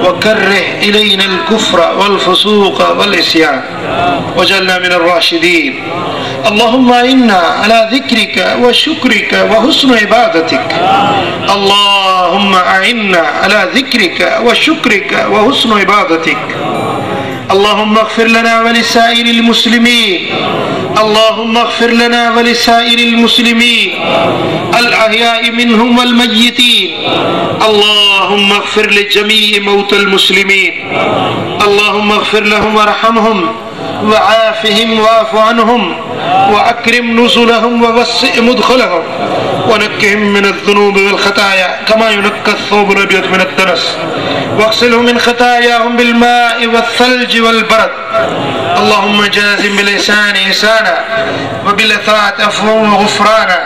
وكره إلينا الكفر والفسوق والعصيان واجعلنا من الراشدين. اللهم إنا على ذكرك وشكرك وحسن عبادتك. اللهم أعنا على ذكرك وشكرك وحسن عبادتك. اللهم اغفر لنا ولسائر المسلمين. اللهم اغفر لنا ولسائر المسلمين الأحياء منهم والميتين. اللهم اغفر لجميع موتى المسلمين. اللهم اغفر لهم وارحمهم وعافهم واعف عنهم وأكرم نزلهم ووسع مدخلهم ونقهم من الذنوب والخطايا كما ينقى الثوب الأبيض من الدنس واغسلهم من خطاياهم بالماء والثلج والبرد. اللهم جازم بالإحسان إحسانا وبالإطاعة عفوا وغفرانا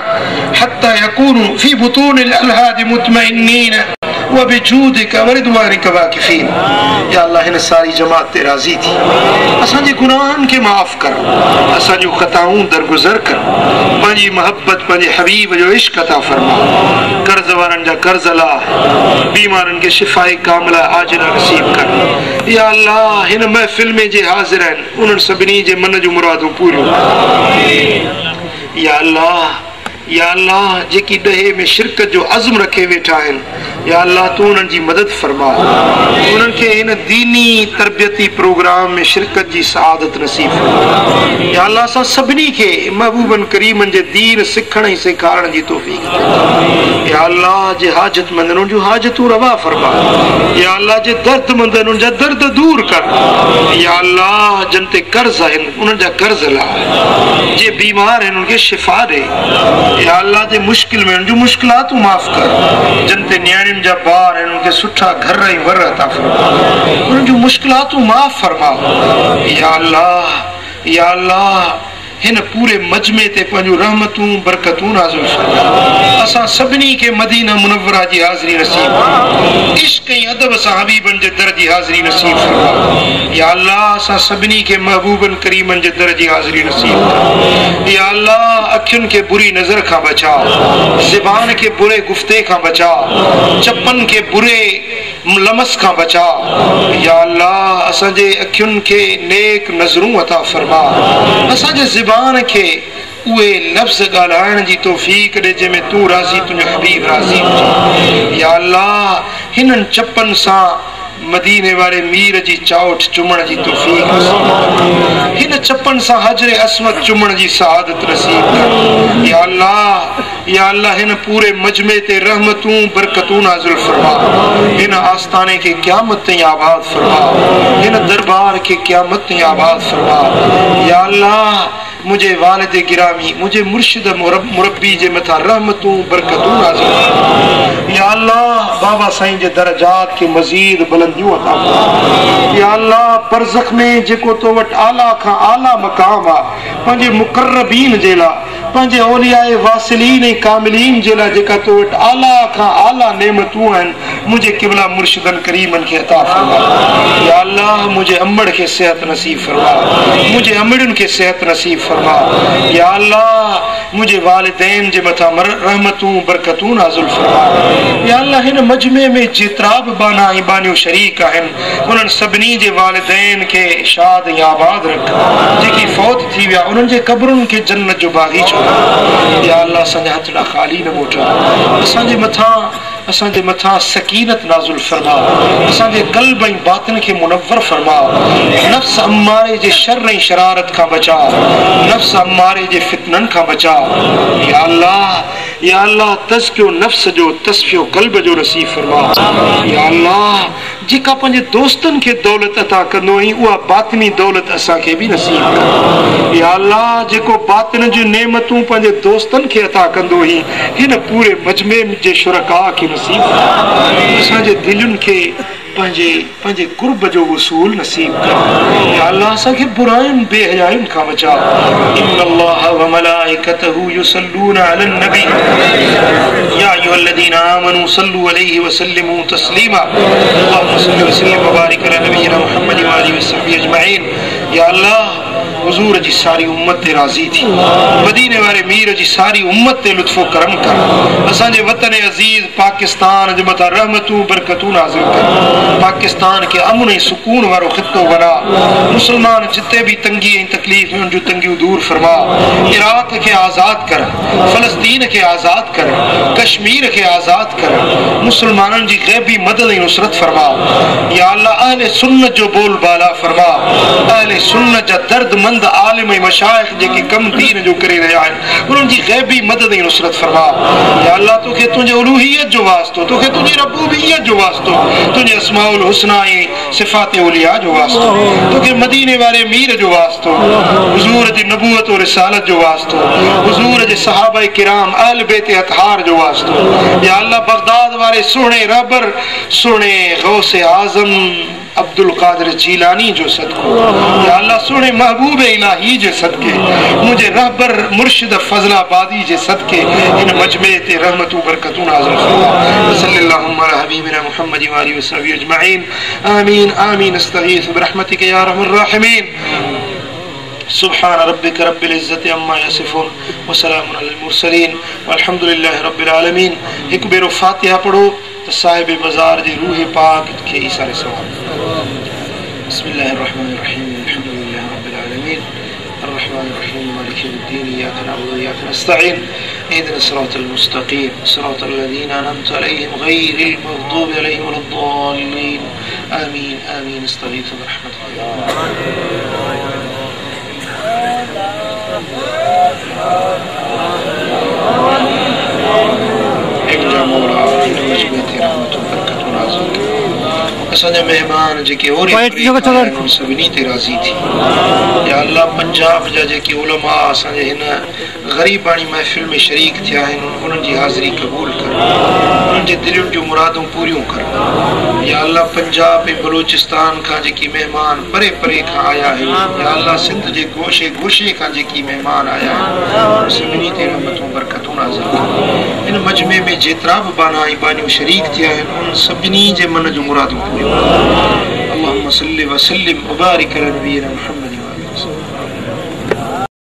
حتى يكونوا في بطون الألهاد مطمئنين وبجودك ورضوانك واقفين. या अल्लाह हिन सारी जमात ते राज़ी थी, असांजे गुनाहनि खे माफ़ कर, असांजूं ख़ताऊं दरगुज़र कर, पंहिंजी मोहब्बत पंहिंजे हबीब जो इश्क अता फरमा, कर्ज़ वारनि जा कर्ज़ अला, बीमारनि खे शिफ़ाए कामिला आजिला नसीब कर। या अल्लाह हिन महफ़िल में जे हाज़िर आहिनि उन्हनि सभिनी जे मन जूं मुरादूं पूरियूं। या अल्लाह या अल्लाह जेकी ॾहे में शिरकत जो अज़्म रखे वेठा आहिनि, या अल्लाह तू उन्हनि जी मदद फरमा, उन्हनि खे हिन दीनी तरबियती प्रोग्राम में शिरकत जी सआदत नसीब फरमा। या अल्लाह असां सभिनी खे महबूबन करीमन जे दीन सिखण ऐं सेखारण जी तौफ़ीक़ ॾे। या अल्लाह जे हाजतमंद उन्हनि जूं हाजतूं रवा फरमा। या अल्लाह जे दर्दमंद उन्हनि जा दर्द दूर कर। या अल्लाह जिन ते कर्ज़ आहिनि उन्हनि जा कर्ज़ लाह, जे बीमार आहिनि उन्हनि खे शिफ़ा ॾे। या अल्लाह जे मुश्किल में उनजूं मुश्किलातूं माफ़ कर, जिन ते न्याणियुनि जा ॿार आहिनि उनखे सुठा घर ऐं वर अता फरमा, उन्हनि जूं मुश्किलातूं माफ़ फरमा। या अल्लाह या अल्लाह हिन पूरे मजमे ते पंहिंजूं रहमतूं बरकतूं नाज़िल फरमा। असां सभिनी खे मदीना मुनव्वरा जी हाज़िरी नसीब फरमा, इश्क ऐं अदब सां हबीबनि जे दर जी हाज़िरी नसीब फरमा। या अल्लाह असां सभिनी खे महबूबन करीमन जे दर जी हाज़िरी नसीब कर। या अल्लाह अखियुनि खे बुरी नज़र खां बचा, ज़ुबान खे बुरे गुफ़्ते खां बचा, चपन खे बुरे लमस खां बचा। या अल्लाह असांजे अखियुनि खे नेक नज़रूं अता फरमा, असांजे ज़ुबान खे उहे लफ़्ज़ ॻाल्हाइण जी तौफ़ीक़ ॾे जंहिंमें तूं राज़ी तुंहिंजो हबीब राज़ी हुजे। या अल्लाह हिननि चपनि सां मदीने वारे मीर जी चाउठ चुमण जी तौफ़ीक़ नसीब कर, हिन चपनि सां हजरे अस्वद चुमण जी सआदत नसीब कर। या अल्लाह हिन पूरे मजमे ते रहमतूं बरकतूं नाज़िल फरमा, हिन आस्ताने खे क़यामत ताईं आबाद फरमा, हिन दरबार खे क़यामत ताईं आबाद फरमा। या अल्लाह मुझे वालिद गिरामी मुझे मुर्शिद मुरब्बी जे मथां रहमतूं बरकतूं नाज़िल फरमा। या अल्लाह बाबा साईं जे दर्जात खे मज़ीद बुलंदियूं अता फरमा। या अल्लाह बरज़ख में जेको तो वटि आला खां आला मक़ाम आहे, पंहिंजे मुक़र्रबीन जे लाइ, पंहिंजे औलियाए वासिलीन ऐं कामिलीन जे लाइ जेका तो वटि आला खां आला नेमतूं आहिनि, मुंहिंजे क़िबला मुर्शिदनि करीमनि खे अता फरमा। या अल्लाह मुंहिंजे अमड़ खे सिहत नसीब फरमा, मुंहिंजे अमड़ियुनि खे सिहत नसीब फरमा। या अल्लाह मुंहिंजे वालिदैन जे मथां रहमतूं बरकतूं नाज़िल फरमा। या अल्लाह हिन मजमे में जेतिरा बि बाना ऐं बानियूं शरीक आहिनि उन्हनि सभिनी जे वालिदैन खे शाद ऐं आबाद रख, जेकी फौत थी विया उन्हनि जे क़ब्रुनि खे जन्नत जो बाग़ीचो। या अल्लाह असांजा हथड़ा ख़ाली न मोटा, असांजे मथां सकीनत नाज़िल फरमा, असांजे क़ल्ब ऐं बातिन खे मुनव्वर फरमा, नफ्स अम्मारे जे शर ऐं शरारत खां बचा, नफ्स अम्मारे जे फितनन खां बचा। या अल्लाह तज़कियो नफ्स जो तस्फियो क़ल्ब जो नसीब फरमा। या अल्लाह जेका पंहिंजे दोस्तनि खे दौलत अता कंदो ऐं उहा बातिनी दौलत असांखे बि नसीब कर। या अल्लाह जेको बातिन जूं नेमतूं पंहिंजे दोस्तनि खे अता कंदो हुई, हिन पूरे मजमे जे शुरका खे नसीब कर। असांजे दिलुनि खे पंहिंजे कुर्ब जो वसूल नसीब कर। या अल्लाह असांखे बुरायुनि बेहयायुनि खां बचा। इन्नल्लाह व मलाइकतहू युसल्लूना अलन नबी या अय्युहल्लज़ीना आमनू सल्लू अलैहि व सल्लिमू तस्लीमा। अल्लाहुम्मा सल्लि व सल्लिम व बारिक अला नबियिना मुहम्मद व आलिहि व सहबिहि अजमईन। या अल्लाह हुजूर जी सारी उम्मत ते राज़ी थी, मदीने वारे मीर जी सारी उम्मत ते लुत्फ़ो करम कर। असांजे वतन अज़ीज़ पाकिस्तान जे मथां रहमतूं बरकतूं नाज़िल कर। पाकिस्तान के अमन ऐं सुकून वारो खितो बना। मुसलमान जिते भी तंगी ऐं तकलीफ़ में उन तंगियूं दूर फरमा। इराक के आज़ाद कर, फ़लस्तीन के आज़ाद कर, कश्मीर के आज़ाद कर। मुसलमानन जी गैबी मदद ऐं नुसरत फरमा। या अल्लाह अहले सुन्नत जो बोल बाला फरमा। अहले सुन्नत जा दर्दमंद आलिम ऐं मशाइख जेके कम दीन जो करे रहिया आहिनि उन्हनि जी गैबी मदद ऐं नुसरत फरमा। या अल्लाह तोखे तुंहिंजे उलूहियत जो वास्तो, तोखे तुंहिंजी रबूबियत जो वास्तो, तुंहिंजे अस्माउल हुस्ना ऐं सिफ़ात औलिया जो वास्तो, तोखे मदीने वारे मीर जो वास्तो, हुज़ूर जी नबूवत और रिसालत जो वास्तो, हुज़ूर जे सहाबा किराम अहल बैत अतहार जो वास्तो। या अल्लाह बगदाद वारे सोहणे रहबर सोहणे गौसे आज़म अब्दुल कादिर जीलानी जो सदको। या अल्लाह सोहणे महबूब इलाही जे सदके, मुझे रहबर मुर्शिद फजलाबादी जे सदके इन मजमे ते रहमतू बरकतू नाज़िल फरमा। सल्लल्लाहु अला हबीबिना मुहम्मद व आलिहि व सहबिहि अजमईन। आमीन आमीन। अस्तगीथ बिरहमतिक या अरहमर राहिमीन। सुब्हान रब्बिक रब्बिल इज्जति अम्मा यसिफून व सलामुन अलल मुरसलीन वल्हम्दुलिल्लाहि रब्बिल आलमीन। एक बेरो फातिहा पढ़ो तो साहिब मज़ार जी रूह पाक के इशारे सवाब। बिस्मिल्लाहिर रहमानिर रहीम। अल्हम्दुलिल्लाहि रब्बिल आलमीन अर्रहमानिर रहीम मालिकि यौमिद्दीन इय्याका नअबुदु व इय्याका नस्तईन इहदिनस सिरातल मुस्तक़ीम सिरातल लज़ीना अनअमता अलैहिम गैरिल मग़दूबि अलैहिम वलद्दाल्लीन। आमीन आमीन। अस्तगीथु बिरहमतिक या असांजा मेहमान जेके ओरे सभिनी ते राज़ी थी। या अल्लाह पंजाब जा जेके उलमा असांजे हिन ग़रीबाणी महफ़िल में शरीक थिया आहिनि उन्हनि जी हाज़िरी क़बूल कर, उन्हनि जे दिलुनि जूं मुरादूं पूरियूं कर। या अल्लाह पंजाब ऐं बलूचिस्तान खां जेकी मेहमान परे परे खां आया आहिनि, या अल्लाह सिंध जे गोशे गोशे खां जेकी मेहमान आया आहिनि सभिनी ते रहमतूं बरकतूं नाज़िल कर। इन मजमे में जेतिरा बि बाना ऐं बानियूं शरीक थिया आहिनि उन सभिनी जे मन जूं मुरादूं पूरियूं कर। अल्लाहुम्मा सल्लि व सल्लिम व बारिक अला नबीना मुहम्मद